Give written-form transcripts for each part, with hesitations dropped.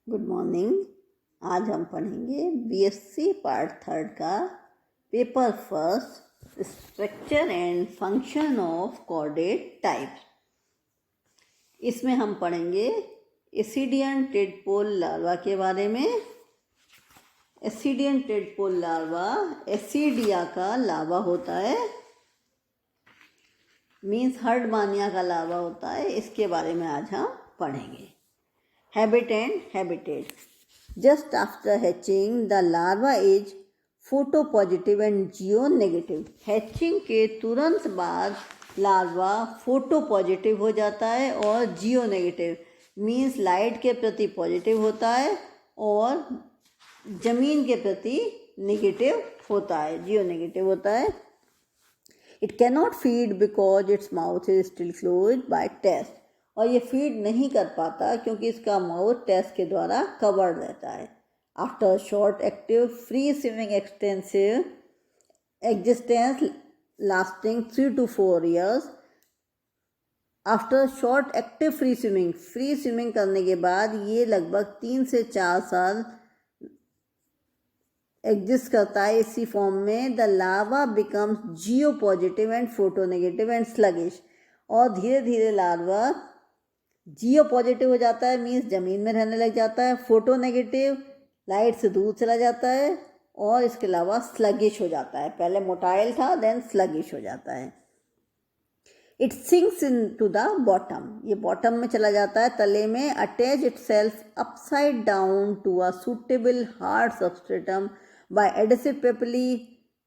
Good morning. आज हम पढ़ेंगे बीएससी पार्ट थर्ड का paper first, structure and function of chordate type. इसमें हम पढ़ेंगे एसिडियन टेडपोल लार्वा के बारे में। एसिडियन टेडपोल लार्वा एसिडिया का लार्वा होता है, मीन्स हर्डमानिया का लार्वा होता है। इसके बारे में आज हम पढ़ेंगे। Habit and habitat. Just after hatching, the larva is photopositive and geonegative. Hatching के तुरंत बाद लार्वा फोटोपॉजिटिव हो जाता है और जियोनेगेटिव मीन्स लाइट के प्रति पॉजिटिव होता है और जमीन के प्रति नेगेटिव होता है, जियोनेगेटिव होता है। It cannot feed because its mouth is still closed by test. और ये फीड नहीं कर पाता क्योंकि इसका माउथ टेस्ट के द्वारा कवर्ड रहता है। After short active free swimming extensive existence lasting 3 to 4 years। After short active free swimming करने के बाद ये लगभग 3 से 4 साल एग्जिस्ट करता है इसी फॉर्म में। The larva becomes geopositive and photonegative and sluggish. और धीरे धीरे लार्वा जियो पॉजिटिव हो जाता है, मीन्स ज़मीन में रहने लग जाता है, फोटो नेगेटिव लाइट से दूर चला जाता है और इसके अलावा स्लगिश हो जाता है। पहले मोटाइल था, देन स्लगिश हो जाता है। It sinks into the bottom, ये बॉटम में चला जाता है, तले में। Attach itself upside down to a suitable hard substratum by adhesive papillae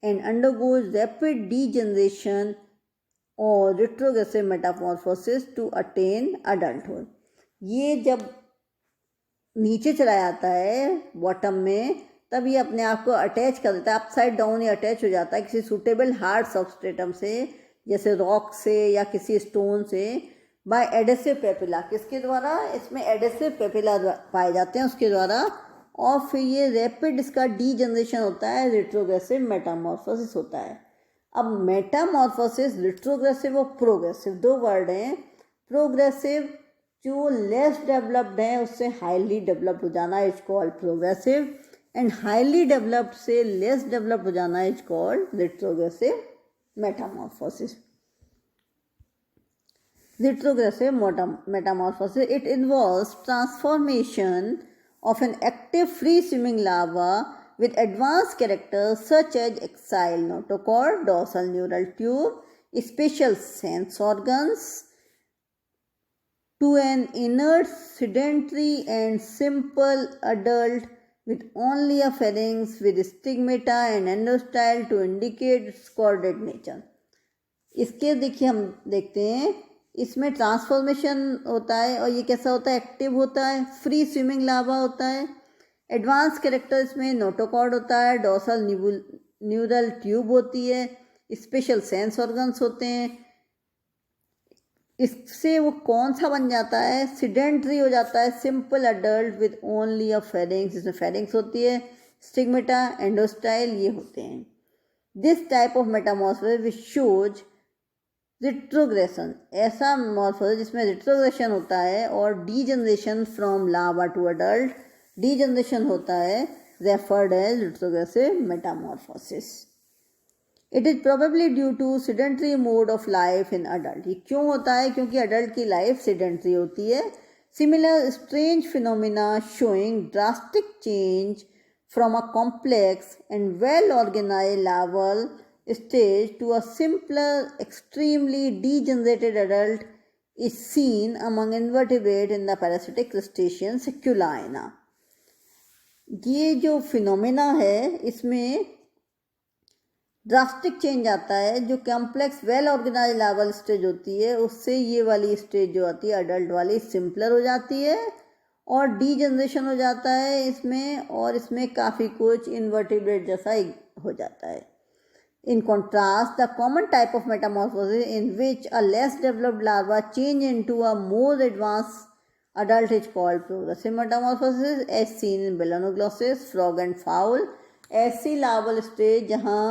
and undergoes rapid degeneration और retrogressive metamorphosis to attain adulthood. ये जब नीचे चला जाता है बॉटम में, तब ये अपने आप को अटैच कर देता है, अपसाइड डाउन ये अटैच हो जाता है किसी सूटेबल हार्ड सबस्ट्रेटम से, जैसे रॉक से या किसी स्टोन से। बाय एडेसिव पेपिला, किसके द्वारा? इसमें एडेसिव पेपिला पाए जाते हैं, उसके द्वारा। और फिर ये रैपिड इसका डीजनरेशन होता है, रिट्रोग्रेसिव मेटामॉर्फोसिस होता है। अब मेटामॉर्फोसिस रिट्रोग्रेसिव और प्रोग्रेसिव दो वर्ड हैं। प्रोग्रेसिव जो लेस डेवलप्ड है उससे हाईली डेवलप्ड हो जाना is called progressive, and highly developed से लेस डेवलप्ड हो जाना is called retrogressive metamorphosis. Retrogressive metamorphosis it involves transformation of an active free swimming larva with advanced characters such as axial notochord, dorsal neural tube, special sense organs, to an inert, sedentary and simple adult with only a pharynx with stigmata and endostyle to indicate its chordate nature. इसके देखिए हम देखते हैं, इसमें transformation होता है और ये कैसा होता है? एक्टिव होता है, फ्री स्विमिंग लार्वा होता है। एडवांस कैरेक्टर इसमें नोटोकॉर्ड होता है, डोर्सल न्यूरल ट्यूब होती है, स्पेशल सेंस ऑर्गन्स होते हैं। इससे वो कौन सा बन जाता है? सिडेंट्री हो जाता है, simple adult with only a pharynx, इसमें फेरिंग्स होती है, स्टिग्मेटा, एंडोस्टाइल ये होते हैं। This type of metamorphosis which shows retrogression, ऐसा मॉर्फोसिस जिसमें रिट्रोग्रेशन होता है और degeneration from larva to adult, degeneration होता है, referred as retrogressive metamorphosis. It is probably due to sedentary mode of life in adult. ये क्यों होता है? क्योंकि अडल्ट की लाइफ सिडेंट्री होती है। Similar strange phenomena showing drastic change from a complex and well organised larval stage to a simpler, extremely degenerated adult is seen among invertebrate in the parasitic crustacean Seculina. ये जो phenomena है इसमें drastic change आता है, जो complex well organised larval stage होती है उससे ये वाली स्टेज जो आती है अडल्ट वाली सिंपलर हो जाती है और डीजनरेशन हो जाता है इसमें, और इसमें काफ़ी कुछ इन्वर्टिब्रेट जैसा हो जाता है। In contrast, the common type of metamorphosis in which a less developed larva change into a more advanced adult is called progressive metamorphosis, as seen in Melanoglossus, frog and fowl. ऐसी larval stage जहाँ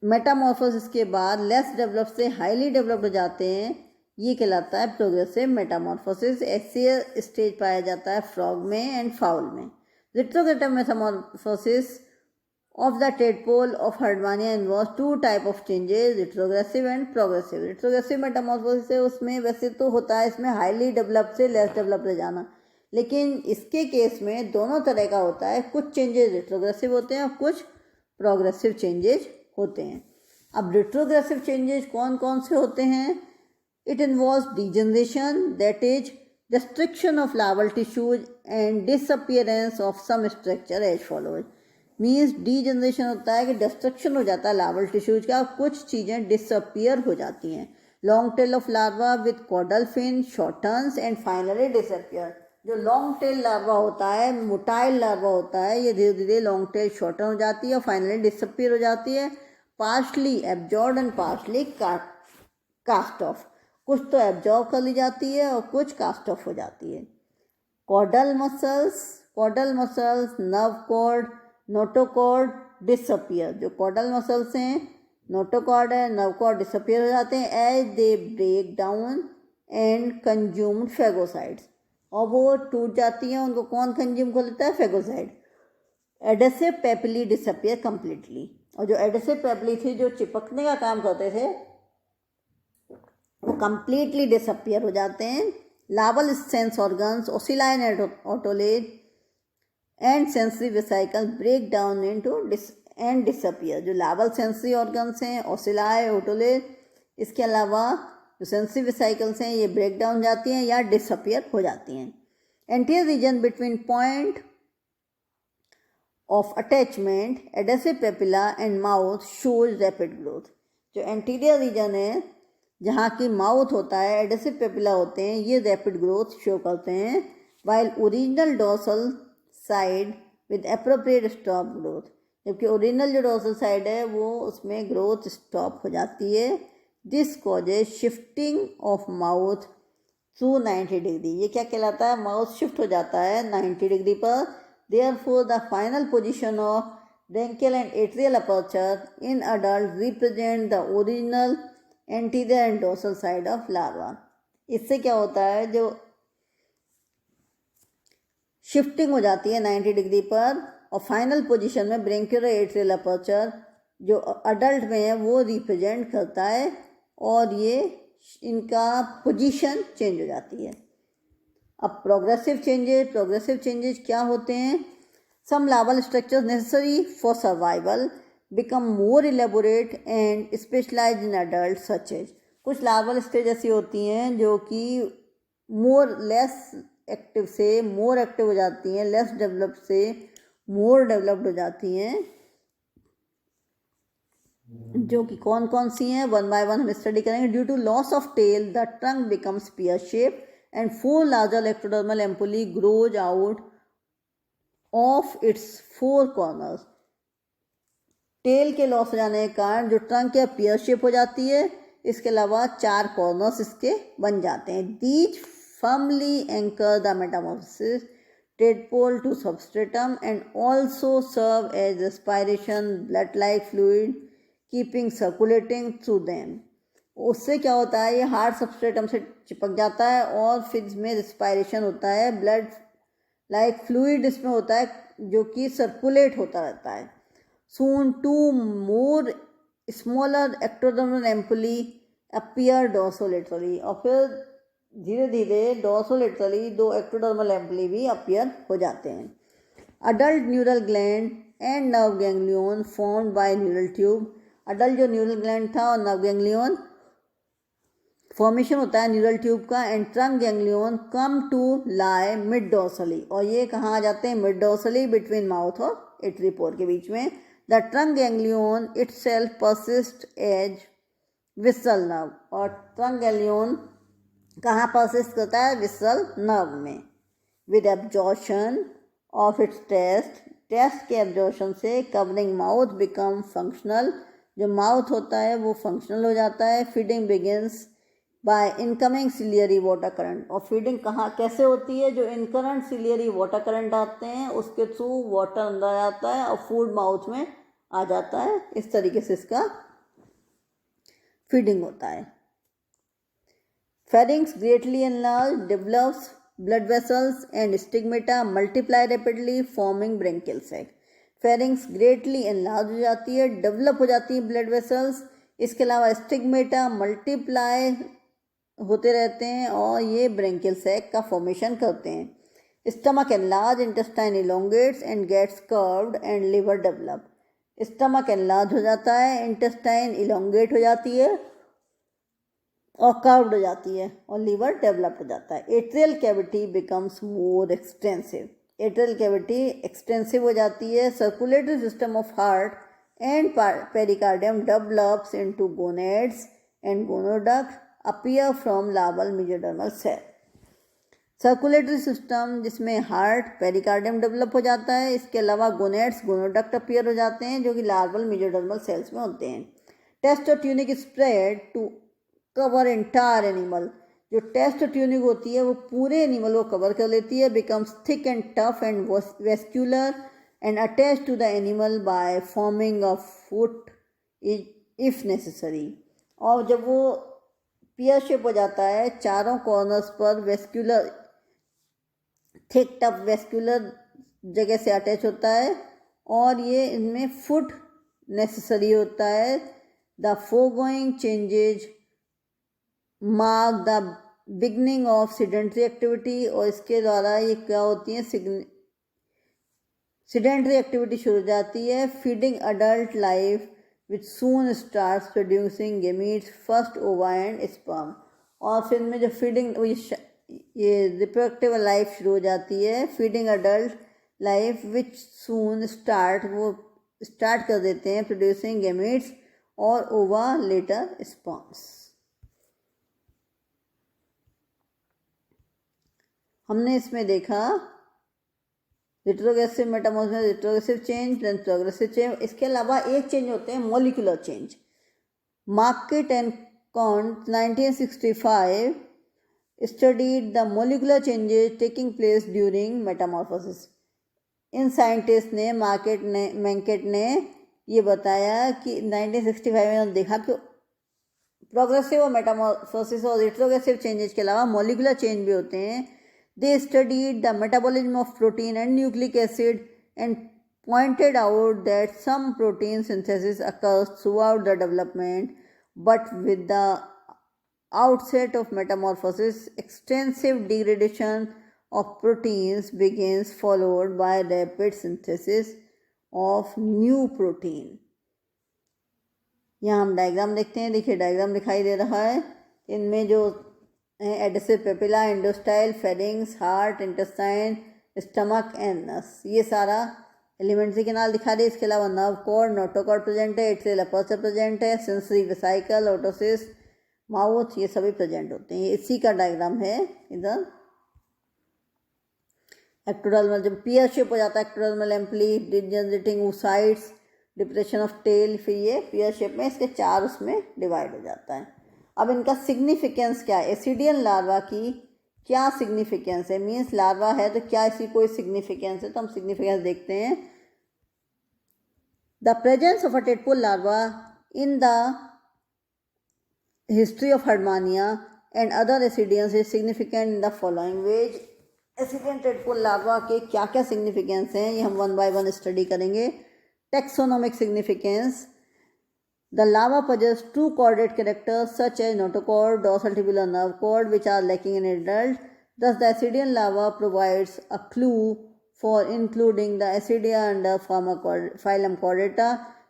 Metamorphosis के बाद less develop से highly developed हो जाते हैं, ये कहलाता है प्रोग्रेसिव मेटामॉर्फोसिस। ऐसे स्टेज पाया जाता है फ्रॉग में एंड फाउल में। रिट्रोग्रेटिव Metamorphosis of the tadpole of Herdmania involves two type of changes, retrogressive and progressive. retrogressive metamorphosis है, उसमें वैसे तो होता है इसमें हाईली डेवलप से लेस डेवलप ले जाना, लेकिन इसके केस में दोनों तरह का होता है। कुछ चेंजेस रिट्रोग्रेसिव होते हैं और कुछ प्रोग्रेसिव चेंजेस होते हैं। अब रिट्रोग्रेसिव चेंजेस कौन कौन से होते हैं? It involves degeneration, that is destruction of larval tissues and disappearance of some structure as follows. Means degeneration होता है कि डिस्ट्रक्शन हो जाता है लार्वल टिश्यूज का, कुछ चीज़ें डिसअपियर हो जाती हैं। Long tail of larva with caudal fin shortens and finally disappear. जो लॉन्ग टेल लार्वा होता है, मोटाइल लार्वा होता है, ये धीरे धीरे लॉन्ग टेल शॉर्टन हो जाती है और फाइनली डिसअपियर हो जाती है। Partially absorb and partially cast off. कुछ तो एब्जॉर्ब कर ली जाती है और कुछ कास्ट ऑफ हो जाती है। Caudal muscles nerve cord notochord disappear. जो कॉडल मसल्स हैं, नोटोकॉर्ड है, नर्व कॉर्ड डिसअपियर हो जाते हैं as they break down and consumed phagocytes. और वो टूट जाती हैं, उनको कौन कंज्यूम कर लेता है? Phagocyte. Adhesive papillae disappear completely. और जो एडेसिव पेपिली थी जो चिपकने का काम करते थे वो कम्प्लीटली डिसअपियर हो जाते हैं। Larval sense organs ocelli and otolith and sensory vesicle break down into and disappear. जो लार्वल सेंसरी ऑर्गन्स हैं ओसिलाई ओटोलेज, इसके अलावा जो सेंसरी वेसिकल्स हैं ये ब्रेक डाउन जाती हैं या डिसअपियर हो जाती हैं। Anterior region between point of attachment adhesive papilla and mouth shows rapid growth. जो एंटीरियर रीजन है जहाँ की माउथ होता है, एडेसिव पेपिला होते हैं, ये रैपिड ग्रोथ शो करते हैं। While original dorsal side with appropriate stop growth, जबकि ओरिजिनल जो डोर्सल साइड है वो उसमें ग्रोथ स्टॉप हो जाती है। This causes shifting of mouth through 90 degree. ये क्या कहलाता है? माउथ शिफ्ट हो जाता है 90 डिग्री पर। Therefore the final position of branchial and atrial aperture in adult represent the original anterior and dorsal side of larva. इससे क्या होता है, जो शिफ्टिंग हो जाती है 90 डिग्री पर और फाइनल पोजीशन में ब्रेंकियल और एट्रियल अपर्चर जो अडल्ट में है वो रिप्रेजेंट करता है और ये इनका पोजीशन चेंज हो जाती है। अब प्रोग्रेसिव चेंजेस क्या होते हैं? Some larval structures necessary for survival become more elaborate and specialized in adult such as. कुछ लार्वल स्टेज ऐसी होती हैं जो कि मोर लेस एक्टिव से मोर एक्टिव हो जाती हैं, लेस डेवलप से मोर डेवलप्ड हो जाती हैं, जो कि कौन कौन सी हैं वन बाय वन हम स्टडी करेंगे। Due to loss of tail the trunk becomes spear shape and 4 larger ectodermal ampullae grows out of its 4 corners. Tail के लॉस हो जाने के कारण जो ट्रंक है पियर शेप हो जाती है, इसके अलावा 4 कॉर्नर्स इसके बन जाते हैं। These firmly anchor the metamorphosis tadpole to substratum and also serve as respiration blood-like fluid keeping circulating through them। उससे क्या होता है, ये हार्ड सबस्ट्रेटम से चिपक जाता है और फिर इसमें रिस्पायरेशन होता है, ब्लड लाइक फ्लूइड इसमें होता है जो कि सर्कुलेट होता रहता है। Soon 2 more smaller ectodermal ampullae appear dorsolaterally। और फिर धीरे धीरे डोर्सोलेटरली 2 एक्टोडर्मल एम्पुली भी अपीयर हो जाते हैं। Adult neural gland and nerve ganglion formed by neural tube. Adult जो न्यूरल ग्लैंड था और नर्व गैंग्लियन फॉर्मेशन होता है न्यूरल ट्यूब का। And trunk ganglion come to lie mid dorsally. और ये कहाँ आ जाते हैं? मिड डोर्सली बिटवीन माउथ और एट्रीपोर के बीच में। The trunk ganglion itself persist as visceral nerve. और ट्रंक गैंग्लियन कहाँ परसिस्ट करता है? विसल नर्व में। With absorption of its test के एब्जॉर्शन से कवरिंग माउथ बिकम फंक्शनल। जो माउथ होता है वो फंक्शनल हो जाता है। Feeding begins by incoming ciliary water current. और फीडिंग कहाँ कैसे होती है? जो इनकरंट सिलियरी वाटर करंट आते हैं उसके थ्रू वाटर अंदर आता है और फूड माउथ में आ जाता है। इस तरीके से इसका फीडिंग होता है। Pharynx greatly enlarged, develops blood vessels and stigmata multiply rapidly forming branchial sac. Pharynx greatly enlarge हो जाती है, develop हो जाती है blood vessels, इसके अलावा stigmata multiply होते रहते हैं और ये ब्रेंकियल सैक का फॉर्मेशन करते हैं. Stomach enlarge, intestine elongates and gets curved and liver develop. Stomach enlarge हो जाता है, इंटेस्टाइन इलोंगेट हो जाती है और कर्व्ड हो जाती है और लिवर डेवलप हो जाता है. Atrial cavity becomes more extensive. Atrial cavity extensive हो जाती है. Circulatory system of heart and pericardium develops into gonads and gonoduct appear from larval mesodermal cell. Circulatory system जिसमें हार्ट पेरिकार्डियम डेवलप हो जाता है, इसके अलावा गोनेड्स गोनोडक्ट अपीयर हो जाते हैं जो कि लार्वल मेसोडर्मल सेल्स में होते हैं. Test tunic spread to cover entire animal. जो टेस्ट ट्यूनिक होती है वो पूरे एनिमल को कवर कर लेती है. Becomes thick and tough and vascular and attach to the animal by forming a foot if necessary. और जब वो पियर शेप हो जाता है, चारों कॉर्नर्स पर वेस्क्यूलर थिक टफ वेस्क्यूलर जगह से अटैच होता है और ये इनमें फुट नेसेसरी होता है. The foregoing changes mark the beginning of sedentary activity. और इसके द्वारा ये क्या होती है, सीडेंट्री एक्टिविटी शुरू हो जाती है. Feeding adult life which soon starts producing gametes, first ova and sperm. और फिर में जो फीडिंग ये रिप्रोडक्टिव लाइफ शुरू हो जाती है. Feeding adult life which soon start, वो स्टार्ट कर देते हैं प्रोड्यूसिंग गेमेट्स और ओवा लेटर स्पर्म्स. हमने इसमें देखा retrogressive metamorphosis, retrogressive change, then progressive change. इसके अलावा एक चेंज होते हैं molecular change. Market and Kont 1965 studied the molecular changes taking place during metamorphosis. इन साइंटिस्ट ने मैंकेट ने ये बताया कि 1965 में उन्होंने देखा कि प्रोग्रेसिव और मेटामॉर्फोसिस और रिट्रोग्रेसिव चेंजेस के अलावा मॉलिक्यूलर चेंज भी होते हैं. They studied the metabolism of protein and nucleic acid and pointed out that some protein synthesis occurs throughout the development, but with the outset of metamorphosis, extensive degradation of proteins begins, followed by rapid synthesis of new protein. यहाँ हम diagram देखते हैं. देखिए diagram दिखाई दे रहा है. इनमें जो adhesive papilla, endostyle, pharynx, heart, intestine, stomach and नस, ये सारा एलिमेंट्री कैनाल दिखा रही है. इसके अलावा नर्व कॉर्ड, नोटोकॉर्ड प्रेजेंट है, एट्रियल अपर्चर प्रेजेंट है, सेंसरी वेसिकल, ओटोसिस, माउथ, ये सभी प्रेजेंट होते हैं. इसी का डायग्राम है इधर. एक्टोडर्मल जब पियर शेप हो जाता है, ectodermal ampullae, degenerating oocytes, depression of tail, फिर ये पियर शेप में इसके 4 उसमें डिवाइड हो जाता है. अब इनका सिग्निफिकेंस क्या है, एसिडियन लार्वा की क्या सिग्निफिकेंस है. मीन्स लार्वा है तो क्या इसकी कोई सिग्निफिकेंस है, तो हम सिग्निफिकेंस देखते हैं. The presence of a tadpole larva in the history of Herdmania and other ascidians is significant in the following veg. Ascidian tadpole larva के क्या क्या सिग्निफिकेंस हैं ये हम 1 by 1 स्टडी करेंगे. Taxonomic significance. The larva possess 2 chordate characters such as notochord, dorsal tubular nerve cord, which are lacking in adult. Thus, the Ascidian larva provides a clue for including the Ascidia under phylum Chordata.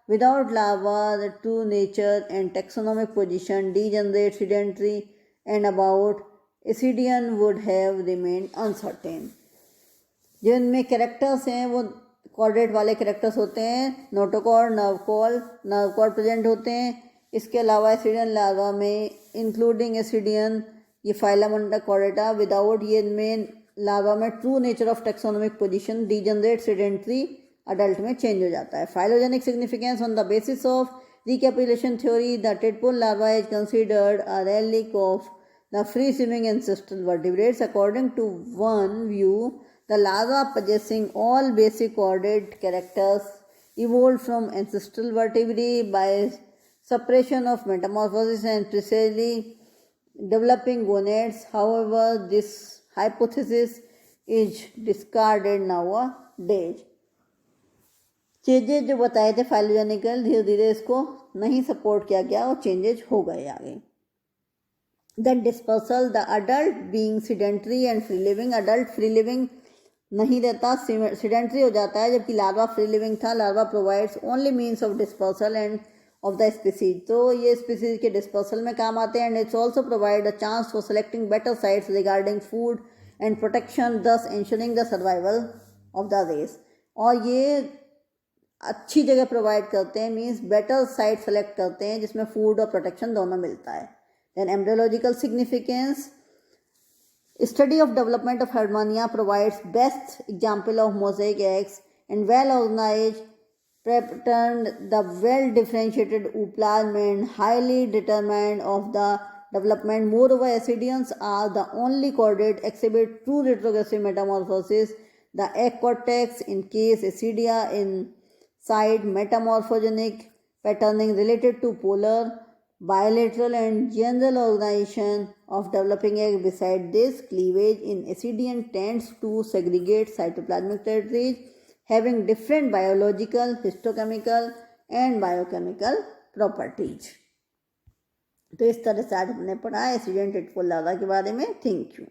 Without larva, the true nature and taxonomic position, degenerate, sedentary, and about Ascidian would have remained uncertain. जो इनमें characters हैं वो chordate वाले characters होते हैं. Notochord, nerve cord present होते हैं. इसके अलावा एसिडियन लार्वा में इंक्लूडिंग एसिडियन, ये फाइलम अंडर कॉर्डेटा. विदाउट ये इनमें लार्वा में true nature of taxonomic position, degenerate, sedentary, adult में चेंज हो जाता है. Phylogenic significance. On the basis of recapitulation theory, the tadpole larva is considered a relic of the free swimming ancestral vertebrates. According to one view, the larva possessing all basic chordate characters evolved from ancestral vertebrae by suppression of metamorphosis and precisely developing gonads. However, this hypothesis is discarded nowadays. Changes जो बताए थे फाइलोजेनिकल, धीरे धीरे इसको नहीं support किया गया और चेंजेज हो गए आगे. Then dispersal, the adult being sedentary and free living. Adult free living नहीं रहता, सिडेंट्री हो जाता है, जबकि लार्वा फ्री लिविंग था. Larva provides only means of dispersal and of the species. तो ये स्पीसीज के डिस्पर्सल में काम आते हैं. And its also provide a chance for selecting better sites regarding food and protection, thus ensuring the survival of the race. और ये अच्छी जगह प्रोवाइड करते हैं, मीन्स बेटर साइट सेलेक्ट करते हैं जिसमें फूड और प्रोटेक्शन दोनों मिलता है. Then embryological significance, study of development of Herdmania provides best example of mosaic eggs and well organised patterned, the well differentiated ooplasm highly determined of the development. Moreover, ascidians are the only chordate exhibit true retrogressive metamorphosis. The egg cortex in case ascidia inside metamorphogenic patterning related to polar, bilateral and general organization of developing egg. Beside this, cleavage in ascidian tends to segregate cytoplasmic territories having different biological, histochemical and biochemical properties. तो इस तरह से आज हमने पढ़ा assistant इटफुल larva के बारे में. Thank you.